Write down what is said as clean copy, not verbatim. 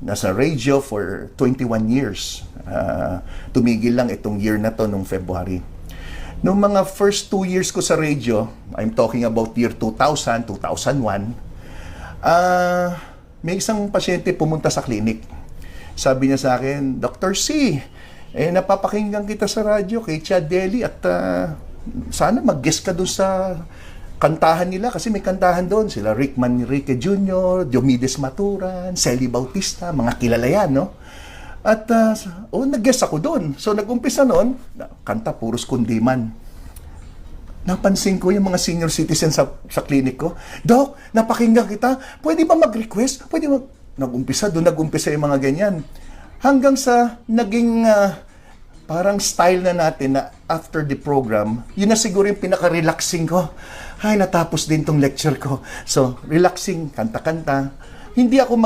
Nasa radio for 21 years. Tumigil lang itong year na to nung February. Nung mga first 2 years ko sa radio, I'm talking about year 2000, 2001, may isang pasyente pumunta sa clinic. Sabi niya sa akin, Dr. C, napapakinggan kita sa radyo kay Chad Deli at sana mag-guest ka doon sa kantahan nila kasi may kantahan doon. Sila Rick Manrique Jr., Diomedes Maturan, Celi Bautista, mga kilala yan, no? At nag-guest ako doon. So nag-umpisa noon, kanta puros kundiman. Napansin ko yung mga senior citizens sa clinic ko, Doc, napakinggan kita, pwede ba mag-request? Pwede mag... Nag-umpisa yung mga ganyan. Hanggang sa naging parang style na natin na after the program, yun na siguro yung pinaka-relaxing ko. Ay, natapos din tong lecture ko. So, relaxing, kanta-kanta. Hindi ako